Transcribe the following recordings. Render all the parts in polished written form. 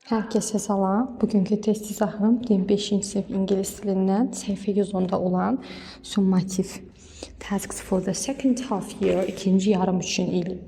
Herkese salam. Bugünkü test izahım 5-ci sinif ingilis dilindən səhifə 110-da olan summativ tasks for the second half year, ikinci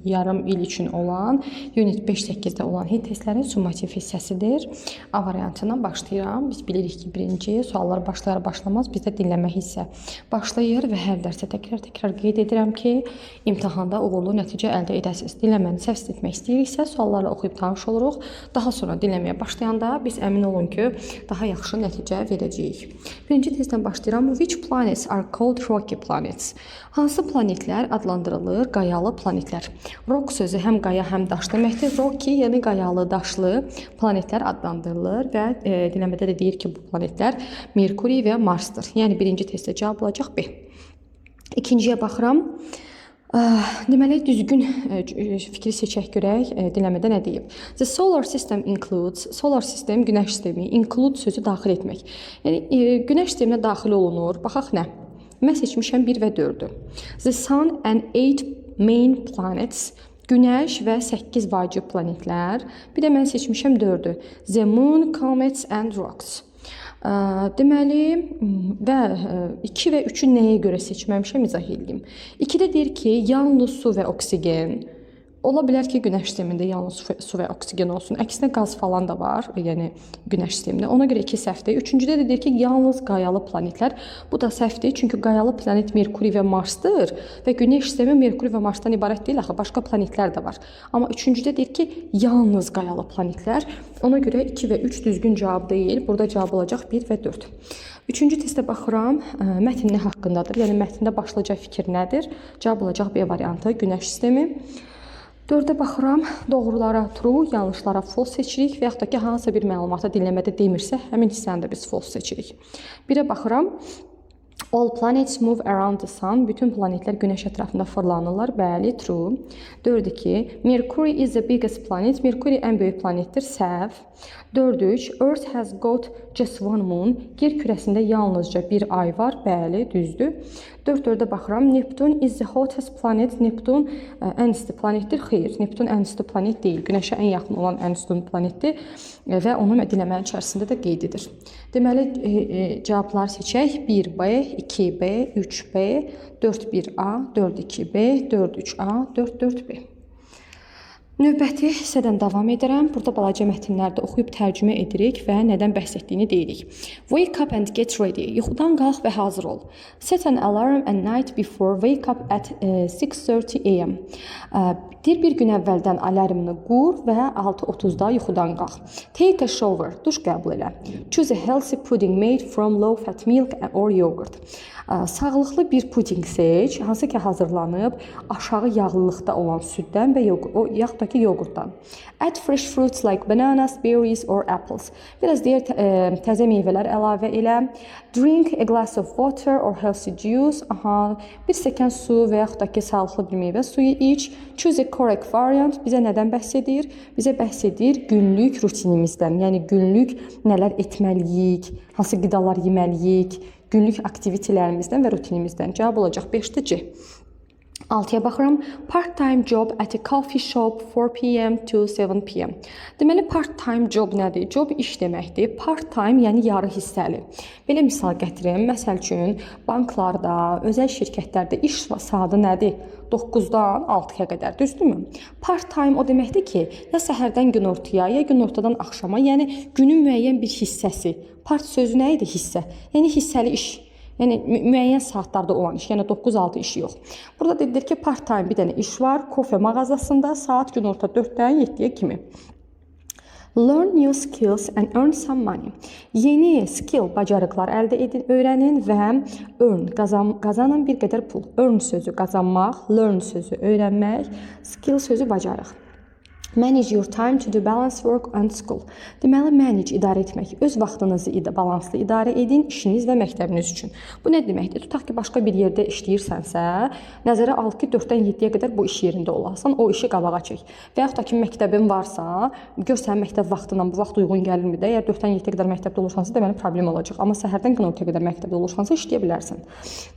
yarım il üçün olan unit 5-8-də olan hit testlərin summativ hissəsidir. A variantından başlayıram. Biz bilirik ki, birinci suallar başlayar-başlamaz bizdə dinləmə hissə başlayır və hər dərsə təkrar qeyd edirəm ki, imtahanda uğurlu nəticə əldə edəsiniz. Dinləməni səhv etmək istəyiriksə, suallarla oxuyub tanış oluruq. Daha sonra dinləməyə başlayanda biz əmin olun ki, daha yaxşı nəticə verəcəyik. Birinci testdən başlayıram. Which planets are called rocky planets? Hansı planetlər adlandırılır qayalı planetlər? Rock sözü həm qaya, həm daş deməkdir. Rocky, yəni qayalı, daşlı planetlər adlandırılır və dinləmədə də deyir ki, bu planetlər Merkuri və Marsdır. Yəni birinci testdə cavab olacaq B. İkinciyə baxıram. Deməli, düzgün fikri seçək görək, dinləmədə nə deyib? The solar system includes, solar system, günəş sistemi, include sözü daxil etmək. Yəni, günəş sisteminə daxil olunur. Baxaq nə? Mən seçmişəm 1 və 4-ü. The sun and 8 main planets, günəş və 8 vacib planetlər. Bir də mən seçmişəm 4-ü. The moon, comets and rocks. Deməli, və 2 və 3-ü nəyə görə seçməmişəm, izah edeyim. 2-də deyir ki, yalnız su və oksigen. Ola bilər ki, günəş sistemində yalnız su və oksigen olsun. Əksinə qaz falan da var, yəni günəş sistemində. Ona görə 2 səhvdir. 3-cüdə də deyir ki, yalnız qayalı planetlər. Bu da səhvdir, çünki qayalı planet Merkuri və Marsdır və günəş sistemi Merkuri və Marsdan ibarət deyil, axı başqa planetlər də var. Amma 3-cüdə deyir ki, yalnız qayalı planetlər. Ona görə 2 və 3 düzgün cavab deyil. Burada cavab olacaq 1 və 4. Üçüncü testə baxıram, mətn nə haqqındadır? Yəni mətndə başlıca fikir nədir? Cavab olacaq B variantı, günəş sistemi. 4-ə baxıram, doğrulara true, yanlışlara false seçirik və yaxud da ki, hansısa bir məlumatı dinləmədə demirsə, həmin hissəni də biz false seçirik. 1-ə baxıram, all planets move around the sun, bütün planetlər günəş ətrafında fırlanırlar, bəli, true. 4-dür ki, Mercury is the biggest planet, Mercury ən böyük planetdir, səhv. 4-3, Earth has got just one moon, yer kürəsində yalnızca bir ay var, bəli, düzdür. 4-4-də baxıram, Neptun is the hottest planet, Neptun ən isti planetdir, xeyr, Neptun ən isti planet deyil, günəşə ən yaxın olan ən isti planetdir və onu dinləmənin içərisində də qeyd edir. Deməli, cavabları seçək, 1B, 2B, 3B, 4-1A, 4-2B, 4-3A, 4-4B. Növbəti hissədən davam edirəm. Burada balaca mətnlərdə oxuyub tərcümə edirik və nədən bəhs etdiyini deyirik. Wake up and get ready. Yuxudan qalx və hazır ol. Set an alarm and night before. Wake up at 6:30 AM. Deyir, bir gün əvvəldən alarmını qur və 6:30-da yuxudan qalx. Take a shower. Duş qəbul elə. Choose a healthy pudding made from low-fat milk or yogurt. Sağlıqlı bir puding seç, hansı ki hazırlanıb aşağı yağlılıqda olan süddən və yaxud da ki yoğurtdan. Add fresh fruits like bananas, berries or apples. Biraz deyir təzə meyvələr əlavə elə. Drink a glass of water or healthy juice. Bir stəkan su və yaxud da ki sağlıqlı bir meyvə suyu iç. Choose a correct variant. Bizə nədən bəhs edir? Bizə bəhs edir günlük rutinimizdən. Yəni günlük nələr etməliyik, hansı qidalar yeməliyik, günlük aktivitələrimizdən və rutinimizdən. Cavab olacaq 5-də C. 6-ya baxıram. Part-time job at a coffee shop 4 p.m. to 7 p.m. Deməli, part-time job nədir? Job iş deməkdir. Part-time, yəni yarı hissəli. Belə misal gətirim. Məsəl üçün, banklarda, özəl şirkətlərdə iş saatı nədir? 9-dan 6-ya qədər, düzdürmü? Part-time o deməkdir ki, ya səhərdən günortaya, ya günortadan axşama, yəni günün müəyyən bir hissəsi. Part sözü nə idi? Hissə. Yəni hissəli iş. Yəni müəyyən saatlarda olan iş, yəni 9-6 iş yox. Burada dedilir ki, part-time bir dənə iş var, kofe mağazasında saat günorta 4-dən 7-yə kimi. Learn new skills and earn some money. Yeni skill, bacarıqlar əldə edin, öyrənin və earn, qazanın bir qədər pul. Earn sözü qazanmaq, learn sözü öyrənmək, skill sözü bacarıq. Manage your time to do balanced work and school. Deməli, manage, idarə etmək. Öz vaxtınızı balanslı idarə edin, işiniz və məktəbiniz üçün. Bu nə deməkdir? Tutaq ki, başqa bir yerdə işləyirsənsə, nəzərə al ki, 4-dən 7-yə qədər bu iş yerində olasan, o işi qabağa çək. Və yaxud da ki, məktəbin varsa, gör sən məktəb vaxtından bu vaxt uyğun gəlirmi də, əgər 4-dən 7-yə qədər məktəbdə olursansa, deməli, problem olacaq. Amma səhərdən günortaya qədər məktəbdə olursansa, işləyə bilərsən.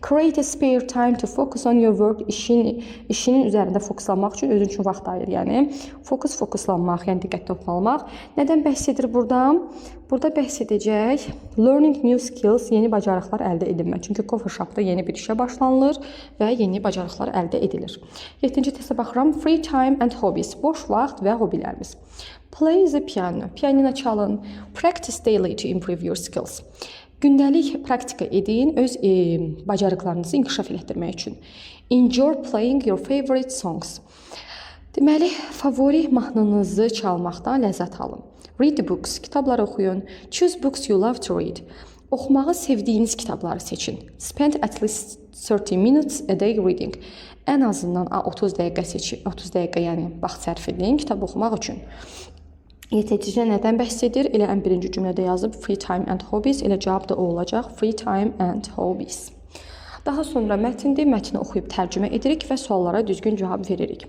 Create a spare time to focus on your work. İşinin üzərində fokuslanmaq üçün özün üçün vaxt ayır. Yəni, focus Focus fokuslanmaq, yəni diqqət toplanmaq. Nədən bəhs edir burada? Burada bəhs edəcək learning new skills, yeni bacarıqlar əldə edilmə. Çünki coffee shopda yeni bir işə başlanılır və yeni bacarıqlar əldə edilir. 7-ci testə baxıram. Free time and hobbies. Boş vaxt və hobilərimiz. Play the piano. Pianino çalın. Practice daily to improve your skills. Gündəlik praktika edin öz bacarıqlarınızı inkişaf etdirmək üçün. Enjoy playing your favorite songs. Deməli, favori mahnınızı çalmaqdan ləzzət alın. Read books, kitablar oxuyun. Choose books you love to read. Oxumağı sevdiyiniz kitabları seçin. Spend at least 30 minutes a day reading. Ən azından 30 dəqiqə seçin. 30 dəqiqə, yəni vaxt sərf edin kitab oxumaq üçün. YTC nədən bəhs edir? Elə ən birinci cümlədə yazıb free time and hobbies. Elə cavab da o olacaq. Free time and hobbies. Daha sonra mətndir. Mətni oxuyub tərcümə edirik və suallara düzgün cavab veririk.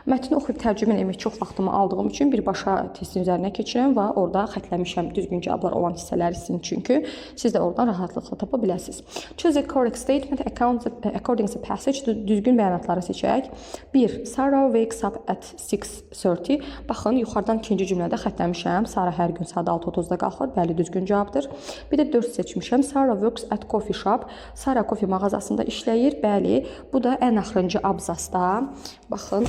Mətni oxuyub tərcümə etmək çox vaxtımı aldığım üçün birbaşa testin üzərinə keçirəm və orada xətləmişəm düzgün cavablar olan hissələri sizin çünki siz də oradan rahatlıqla tapa biləsiniz. Choose a correct statement according to passage. Düzgün bəyanatları seçək. 1. Sarah wakes up at 6:30. Baxın, yuxarıdan ikinci cümlədə xətləmişəm. Sarah hər gün saat 6:30-da qalxır. Bəli, düzgün cavabdır. Bir də 4 seçmişəm. Sarah works at coffee shop. Sarah kofe mağazasında işləyir. Bəli, bu da ən axırıncı abzasda. Baxın,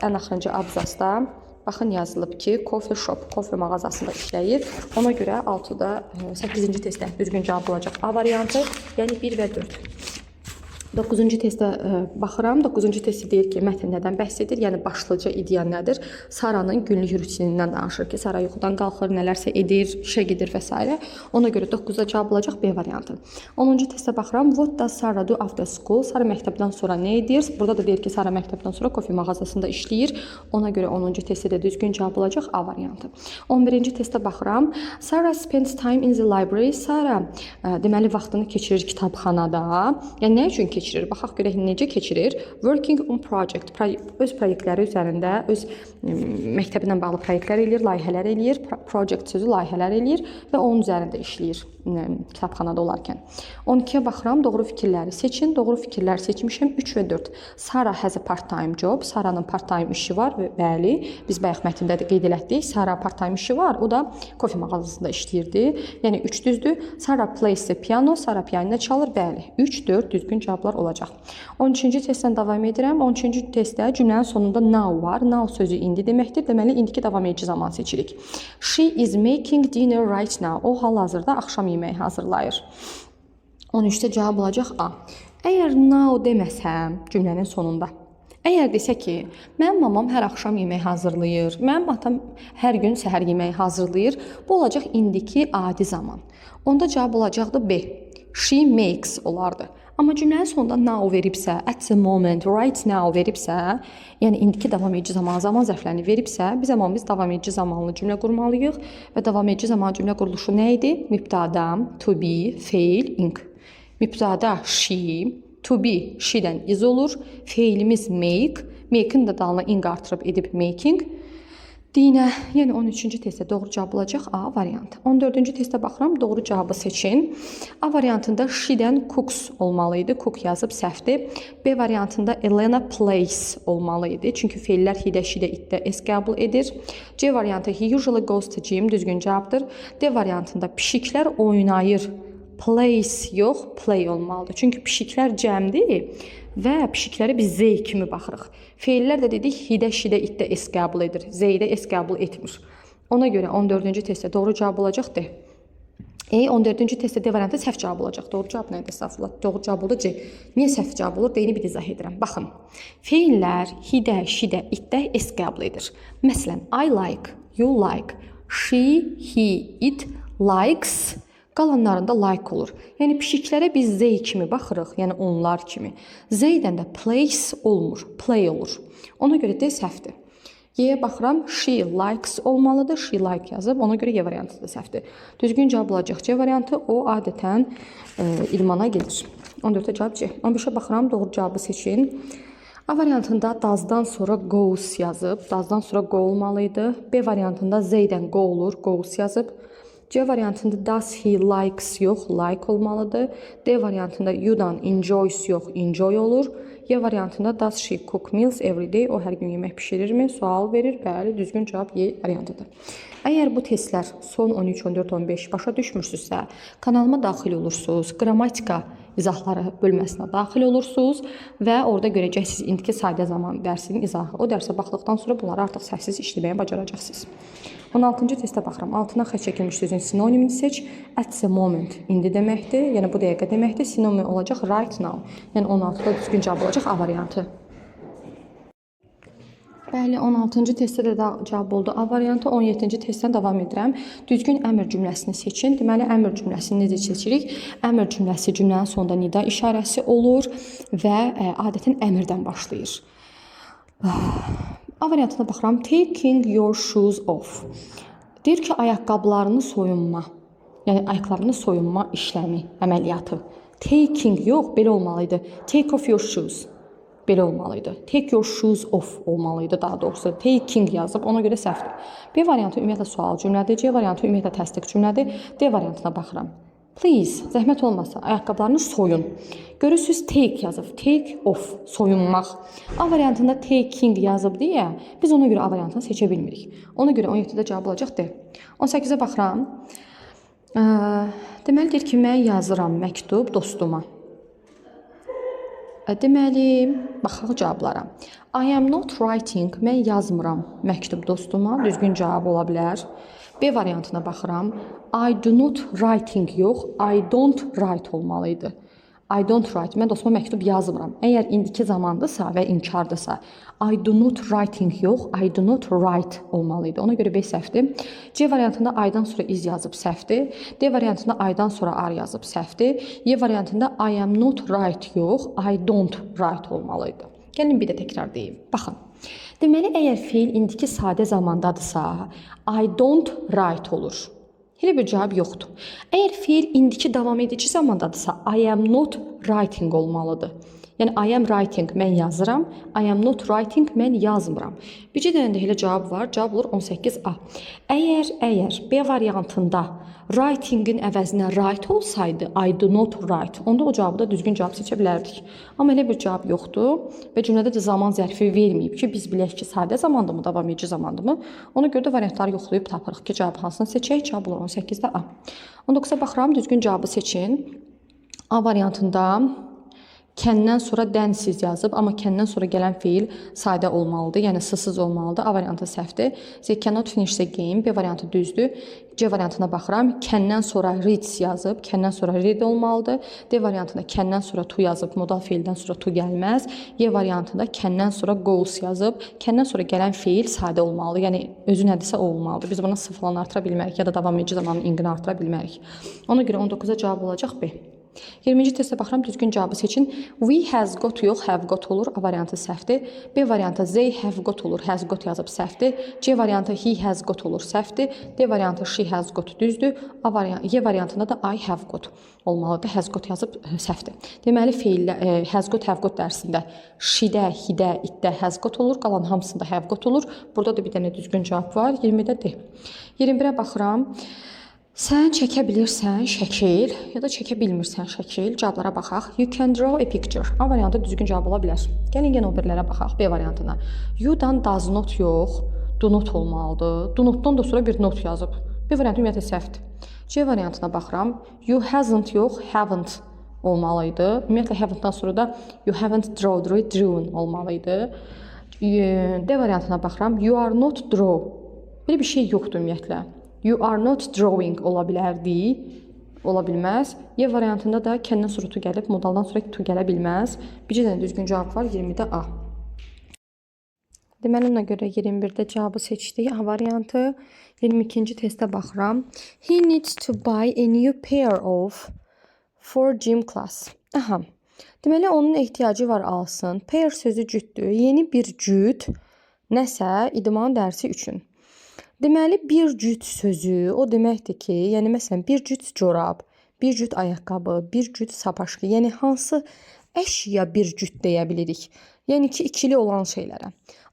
ən axırıncı abzasda baxın yazılıb ki, coffee shop, kofe mağazasında işləyir. Ona görə 6-da 8-ci testdə düzgün cavab olacaq A variantı, yəni 1 və 4. 9-cu testə baxıram. 9-cu testi deyir ki, mətn nədən bəhs edir? Yəni başlıca ideya nədir? Sara'nın günlük rutinindən danışır ki, Sara yuxudan qalxır, nələrsə edir, işə gedir və s. Ona görə 9-da cavab olacaq B variantı. 10-cu testə baxıram. What does Sarah do after school? Sara məktəbdən sonra nə edir? Burada da deyir ki, Sara məktəbdən sonra kofe mağazasında işləyir. Ona görə 10-cu testdə də düzgün cavab olacaq A variantı. 11-ci testə baxıram. Sarah spends time in the library. Sara deməli vaxtını keçirir kitabxanada. Yəni nə üçün keçirir? Baxaq görək necə keçirir. Working on project. Öz proyektləri üzərində, öz məktəbinlə bağlı proyektlər eləyir, layihələr eləyir. Project sözü layihələr eləyir və onun üzərində işləyir kitabxanada olarkən. 12-yə baxıram. Doğru fikirləri seçin. Doğru fikirləri seçmişəm 3 və 4. Sarah has a part-time job. Sara'nın part-time işi var. Bəli, biz bayaq mətndə də qeyd etdik. Sarah part-time işi var. O da kofe mağazasında işləyirdi. Yəni 3 düzdür. Sarah plays the piano. Sarah pianino çalır. Bəli, 3, 4 düzgün cavablar olacaq. 13-cü testdən davam edirəm. 13-cü testdə cümlənin sonunda now var. Now sözü indi deməkdir. Deməli, indiki davam edici zaman seçirik. She is making dinner right now. O hal-hazırda axşam yeməyi hazırlayır. 13-də cavab olacaq A. Əgər now deməsəm cümlənin sonunda, əgər desə ki, mənim mamam hər axşam yemək hazırlayır, mənim atam hər gün səhər yeməyi hazırlayır, bu olacaq indiki adi zaman. Onda cavab olacaqdı B. She makes olardı. Amma cümlənin sonunda now veribsə, at the moment, right now veribsə, yəni indiki davam edici zaman zərflərini veribsə, biz davam edici zamanlı cümlə qurmalıyıq və davam edici zamanlı cümlə quruluşu nə idi? Mübtəda, to be, feil, ing. Mübtəda she, to be, she-dən is olur. Feilimiz make, make-in də dalına ing artırıb edib making. Dinə, yəni 13-cü testdə doğru cavab olacaq A variantı. 14-cü testdə baxıram, doğru cavabı seçin. A variantında she-dən cooks olmalı idi. Cook yazıb səhvdir. B variantında Elena plays olmalı idi. Çünki feillər he-də, she-də, it-də s qəbul edir. C variantı he usually goes to gym düzgün cavabdır. D variantında pişiklər oynayır. Plays yox, play olmalıdır. Çünki pişiklər cəmdir və pişikləri biz Z kimi baxırıq. Feillər də dedik, hidə, şidə, itdə S qəbul edir. Z-də S qəbul etmir. Ona görə 14-cü testdə doğru cavab olacaq D. 14-cü testdə D variantı səhv cavab olacaq. Doğru cavab nədir? Safla. Doğru cavab olur C. Niyə səhv cavab olur? D-ni bir izah edirəm. Baxın, feillər hidə, şidə, itdə S qəbul edir. Məsələn, I like, you like, she, he, it likes. Qalanlarında like olur. Yəni pişiklərə biz Z kimi baxırıq, yəni onlar kimi. Z-dən də place olmur, play olur. Ona görə D səhvdir. Y-yə baxıram, she likes olmalıdır, she like yazıb, ona görə Y variantı da səhvdir. Düzgün cavab olacaq C variantı, o adətən idmana gedir. 14-ə cavab C. 15-ə baxıram, doğru cavabı seçin. A variantında does-dan sonra goes yazıb, does-dan sonra go olmalıydı. B variantında Z-dən go olur, goes yazıb. C variantında does he likes yox, like olmalıdır. D variantında you-dan enjoys yox, enjoy olur. Y variantında does she cook meals every day? O hər gün yemək bişirirmi? Sual verir. Bəli, düzgün cavab Y variantıdır. Əgər bu testlər son 13, 14, 15 başa düşmürsünüzsə, kanalıma daxil olursunuz, qrammatika izahları bölməsinə daxil olursunuz və orada görəcəksiniz indiki sadə zaman dərsinin izahı. O dərsə baxdıqdan sonra bunları artıq səhvsiz işləməyə bacaracaqsınız. 16-cı testə baxıram. Altına xətt çəkilmiş sözün sinonimini seç. At the moment indi deməkdir. Yəni bu dəqiqə deməkdir. Sinonim olacaq right now. Yəni 16-da düzgün cavab olacaq A variantı. Bəli, 16-cı testdə də cavab oldu A variantı. 17-ci testdən davam edirəm. Düzgün əmr cümləsini seçin. Deməli, əmr cümləsini necə seçirik? Əmr cümləsi cümlənin sonunda nida işarəsi olur və adətən əmrdən başlayır. A variantına baxıram. Taking your shoes off. Deyir ki, ayaqqabılarını soyunma. Yəni, ayaqlarını soyunma işləmi, əməliyyatı. Taking yox, belə olmalıydı. Take off your shoes. Belə olmalıydı. Take your shoes off olmalıydı daha doğrusu. Taking yazıb, ona görə səhvdir. B variantı ümumiyyətlə sual cümlədir. C variantı ümumiyyətlə təsdiq cümlədir. D variantına baxıram. Please, zəhmət olmasa, ayaqqabılarını soyun. Görürsünüz, take yazıb. Take off, soyunmaq. A variantında taking yazıb deyə, biz ona görə A variantını seçə bilmirik. Ona görə 17-də cavab olacaq D. 18-ə baxıram. Deməli, deyir ki, mən yazıram məktub dostuma. Deməli, baxaq cavablara. I am not writing, mən yazmıram məktub dostuma. Düzgün cavab ola bilər. B variantına baxıram. I do not writing yox, I don't write olmalıydı. I don't write, mən dostuma məktub yazmıram. Əgər indiki zamandırsa və inkardırsa, I do not writing yox, I do not write olmalıydı. Ona görə B səhvdir. C variantında I-dan sonra iz yazıb səhvdir. D variantında I-dan sonra ar yazıb səhvdir. Y variantında I am not write yox, I don't write olmalıydı. Gəlin bir də təkrar deyim. Baxın. Deməli, əgər feil indiki sadə zamandadırsa, I don't write olur. Elə bir cavab yoxdur. Əgər feil indiki davam edici zamandadırsa, I am not writing olmalıdır. Yəni, I am writing, mən yazıram. I am not writing, mən yazmıram. Bircə dənə də elə cavab var. Cavab olur 18A. Əgər B variantında writing-in əvəzinə write olsaydı, I do not write, onda o cavabı da düzgün cavab seçə bilərdik. Amma elə bir cavab yoxdur və cümlədə də zaman zərfi verməyib ki, biz bilək ki, sadə zamandımı, davam edici zamandımı. Ona görə də variantları yoxlayıb tapırıq ki, cavab hansını seçək. Cavab olur 18-də A. 19-a baxıram, düzgün cavabı seçin. A variantında kəndən sonra dənsiz yazıb, amma kəndən sonra gələn feil sadə olmalıdır, yəni s-sız olmalıdır. A variantı səhvdir. They cannot finish the game. B variantı düzdür. C variantına baxıram. Kəndən sonra reads yazıb, kəndən sonra read olmalıdır. D variantında kəndən sonra to yazıb, modal feildən sonra to gəlməz. Y variantında kəndən sonra goes yazıb, kəndən sonra gələn feil sadə olmalıdır. Yəni özü nədirsə o olmalıdır. Biz buna 0 falan artıra bilmərik ya da davam edici zamanın ingini artıra bilmərik. Ona görə 19-a cavab olacaq B. 20-ci testə baxıram, düzgün cavabı seçin. We has got yox, have got olur. A variantı səhvdir. B variantı they have got olur. Has got yazıb səhvdir. C variantı he has got olur. Səhvdir. D variantı she has got düzdür. Y variantında da I have got olmalıdır. Has got yazıb səhvdir. Deməli, feillə has got, have got dərsində she-də, he-də, it-də has got olur. Qalan hamısında have got olur. Burada da bir dənə düzgün cavab var. 20-də D. 21-ə baxıram. Sən çəkə bilirsən şəkil ya da çəkə bilmirsən şəkil. Cavablara baxaq. You can draw a picture. A variantı düzgün cavab ola bilər. Gəlin yenə o birlərə baxaq. B variantına. You-dan does not yox, do not olmalıdır. Do not-dan da sonra bir not yazıb. B variantı ümumiyyətlə səhvdir. C variantına baxıram. You hasn't yox, haven't olmalıydı. Ümumiyyətlə haven't-dan sonra da you haven't drawn olmalıydı. D variantına baxıram. You are not draw. Belə bir şey yoxdur ümumiyyətlə. You are not drawing ola bilərdi, ola bilməz. Y variantında da kəndən sonra to gəlib, modaldan sonra to gələ bilməz. Bircə dənə düzgün cavab var, 20-də A. Deməli, ona görə 21-də cavabı seçdik, A variantı. 22-ci testə baxıram. He needs to buy a new pair of for gym class. Aha. Deməli, onun ehtiyacı var alsın. Pair sözü cütdür. Yeni bir cüt nəsə idman dərsi üçün. Deməli, bir cüt sözü o deməkdir ki, yəni məsələn, bir cüt corab, bir cüt ayaqqabı, bir cüt sapaşqı, yəni hansı əşya bir cüt deyə bilirik? Yəni ki, ikili olan şeylərə.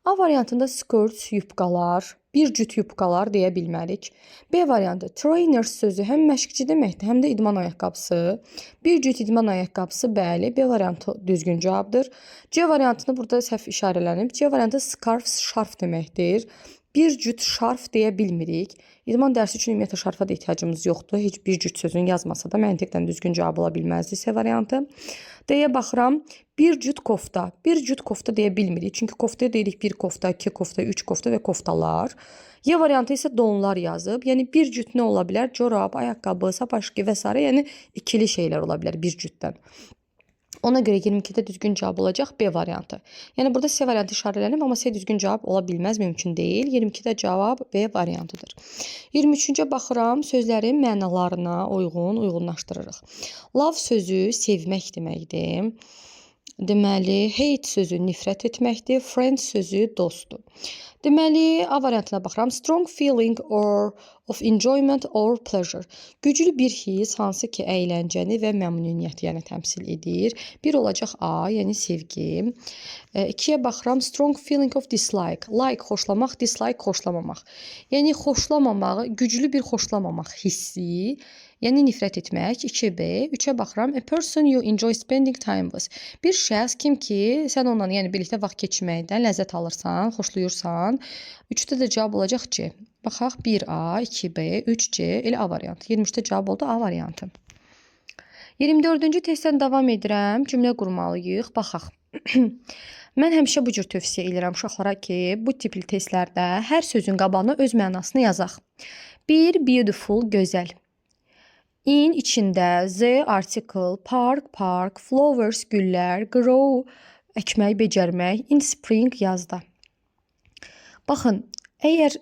A variantında skirts, yubkalar, bir cüt yubkalar deyə bilmərik. B variantı trainers sözü həm məşqçi deməkdir, həm də idman ayaqqabısı. Bir cüt idman ayaqqabısı, bəli, B variantı düzgün cavabdır. C variantını burada səhv işarələnib. C variantı scarf, şarf deməkdir. Bir cüt şarf deyə bilmirik. İdman dərsi üçün ümumiyyətlə şarfa da ehtiyacımız yoxdur. Heç bir cüt sözünü yazmasa da məntiqdən düzgün cavab ola bilməzdi C variantı. D-yə baxıram. Bir cüt kofta. Bir cüt kofta deyə bilmirik. Çünki koftaya deyirik bir kofta, iki kofta, üç kofta və koftalar. Y variantı isə donlar yazıb. Yəni bir cüt nə ola bilər? Corab, ayaqqabı, sapaşki və s. Yəni ikili şeylər ola bilər bir cütdən. Ona görə 22-də düzgün cavab olacaq B variantı. Yəni burada C variantı işarələnib, amma C düzgün cavab ola bilməz, mümkün deyil. 22-də cavab B variantıdır. 23-cə baxıram, sözlərin mənalarına uyğunlaşdırırıq. Love sözü sevmək deməkdir. Deməli, hate sözü nifrət etməkdir. Friend sözü dostdur. Deməli, A variantına baxıram. Strong feeling of enjoyment or pleasure. Güclü bir his, hansı ki əyləncəni və məmnuniyyəti yəni təmsil edir. Bir olacaq A, yəni sevgi. 2-yə baxıram. Strong feeling of dislike. Like xoşlamaq, dislike xoşlamamaq. Yəni xoşlamamaq, güclü bir xoşlamamaq hissi. Yəni nifrət etmək. 2B. 3-ə baxıram. A person you enjoy spending time with. Bir şəxs kim ki, sən onunla yəni birlikdə vaxt keçirməkdən ləzzət alırsan, xoşlayırsan. 3-də də cavab olacaq C. Baxaq 1A, 2B, 3C, elə A variantı. 23-də cavab oldu A variantı. 24-cü testdən davam edirəm. Cümlə qurmalıyıq. Baxaq. Mən həmişə bu cür tövsiyə edirəm uşaqlara ki, bu tipli testlərdə hər sözün qabağına öz mənasını yazaq. 1. Beautiful, gözəl. In içində the article, park, flowers, güllər, grow, əkmək, becərmək, in spring, yazda. Baxın, əgər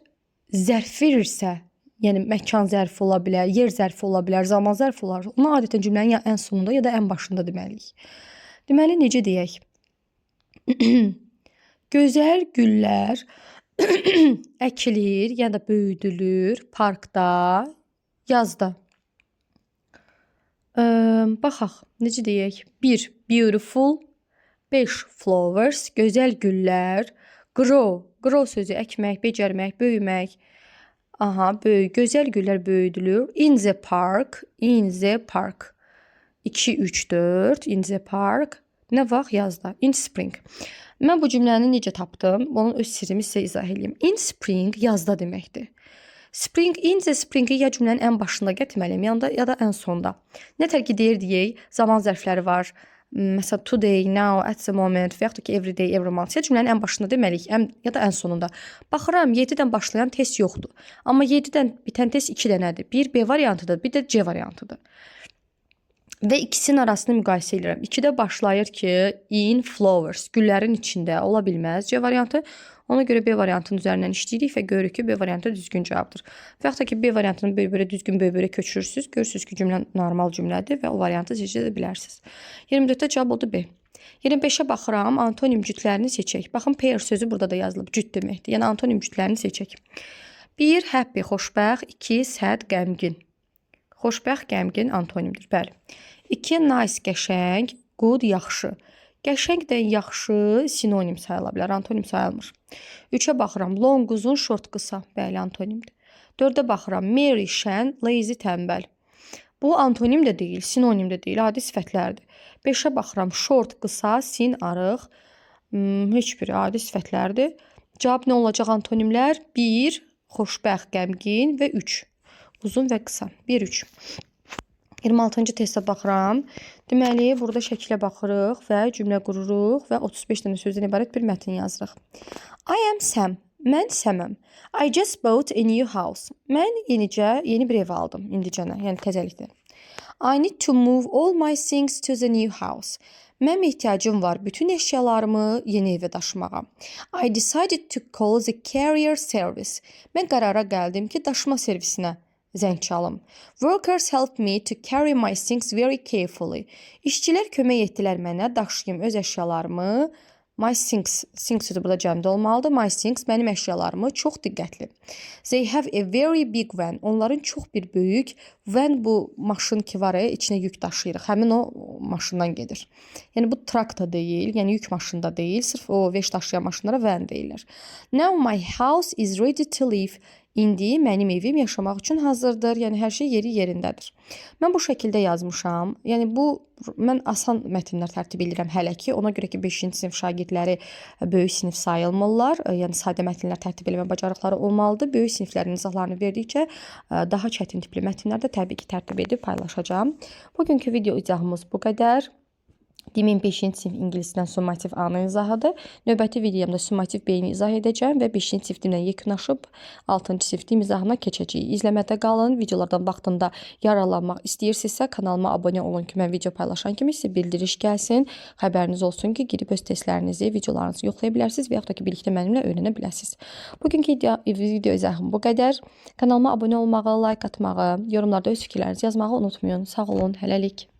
zərf verirsə, yəni məkan zərfi ola bilər, yer zərfi ola bilər, zaman zərfi ola bilər, onu adətən cümlənin ya ən sonunda ya da ən başında deməliyik. Deməli, necə deyək? Gözəl güllər əkilir, ya da böyüdülür parkda, yazda. Baxaq, necə deyək? 1. Beautiful. 5. Flowers. Gözəl güllər. Grow sözü əkmək, becərmək, böyümək. Gözəl güllər böyüdülür. In the park. 2, 3, 4. In the park. Nə vaxt? Yazda. In spring. Mən bu cümləni necə tapdım? Onun öz sirrimi sizə izah edeyim. In spring yazda deməkdir. Spring, in the springi ya cümlənin ən başında gətirməliyim, ya da ən sonda. Nə tər ki deyək, zaman zərfləri var. Məsələn, today, now, at the moment və yaxud da ki, every day, every month. Ya cümlənin ən başında deməliyik, ya da ən sonunda. Baxıram, 7-dən başlayan test yoxdur. Amma 7-dən bitən test 2 dənədir. Bir B variantıdır, bir də C variantıdır. Və ikisinin arasını müqayisə edirəm. 2-də başlayır ki, in flowers, güllərin içində ola bilməz C variantı. Ona görə B variantının üzərindən işləyirik və görürük ki, B variantı düzgün cavabdır. Və yaxud da ki, B variantını böyük-böyrə düzgün böyük-böyrə köçürürsünüz. Görürsünüz ki, cümlə normal cümlədir və o variantı seçə də bilərsiniz. 24-də cavab oldu B. 25-ə baxıram, antonim cütlərini seçək. Baxın, pair sözü burada da yazılıb, cüt deməkdir. Yəni, antonim cütlərini seçək. 1. Happy, xoşbəxt. 2. Sad, qəmgin. Xoşbəxt, qəmgin antonimdir, bəli. 2. Nice, qəşəng. Good, yaxşı. Qəşəngdən yaxşı sinonim sayıla bilər, antonim sayılmır. 3-ə baxıram, long, uzun, short, qısa, bəli, antonimdir. 4-ə baxıram, merry, şən, lazy, tənbəl. Bu antonim də deyil, sinonim də deyil, adi sifətlərdir. 5-ə baxıram, short, qısa, sin, arıq, heç biri adi sifətlərdir. Cavab nə olacaq antonimlər? 1, xoşbəxt, qəmgin və 3, uzun və qısa. 1, 3. 26-cı testə baxıram. Deməli, burada şəkilə baxırıq və cümlə qururuq və 35 dənə sözdən ibarət bir mətn yazırıq. I am Sam. Mən Səməm. I just bought a new house. Mən yeni bir ev aldım. İndicənə, yəni təzəlikdə. I need to move all my things to the new house. Mənim ehtiyacım var bütün eşyalarımı yeni evə daşımağa. I decided to call the carrier service. Mən qərara gəldim ki, daşıma servisinə zəng çalım. Workers helped me to carry my things very carefully. İşçilər kömək etdilər mənə daşıyım öz əşyalarımı My things, things sözü burada cəmdə olmalıdır. My things, mənim əşyalarımı çox diqqətli. They have a very big van. Onların çox bir böyük van, bu maşın ki var ya, içinə yük daşıyırıq. Həmin o maşından gedir. Yəni bu trak da deyil, yəni yük maşını da deyil. Sırf o veş daşıyan maşınlara van deyirlər. Now my house is ready to live. İndi mənim evim yaşamaq üçün hazırdır. Yəni hər şey yeri yerindədir. Mən bu şəkildə yazmışam. Yəni mən asan mətnlər tərtib edirəm hələ ki. Ona görə ki 5-ci sinif şagirdləri böyük sinif sayılmırlar. Yəni sadə mətnlər tərtib etmə bacarıqları olmalıdır. Böyük siniflərin izahlarını verdikcə daha çətin tipli mətnlər də təbii ki tərtib edib paylaşacağam. Bugünkü video izahımız bu qədər. Demin 5-ci sinif ingilisdən summativ A-nın izahıdır. Növbəti videomda summativ B-ni izah edəcəm və 5-ci sinif dilimdən yekunlaşıb 6-cı sinif dilim izahına keçəcəyik. İzləmədə qalın. Videolardan vaxtında yararlanmaq istəyirsinizsə kanalıma abunə olun ki, mən video paylaşan kimi sizə bildiriş gəlsin. Xəbəriniz olsun ki, girib öz testlərinizi, videolarınızı yoxlaya bilərsiniz və yaxud da ki, birlikdə mənimlə öyrənə bilərsiniz. Bugünkü video izahım bu qədər. Kanalıma abunə olmağı, like atmağı, yorumlarda öz fikirlərinizi yazmağı unutmayın. Sağ olun, hələlik.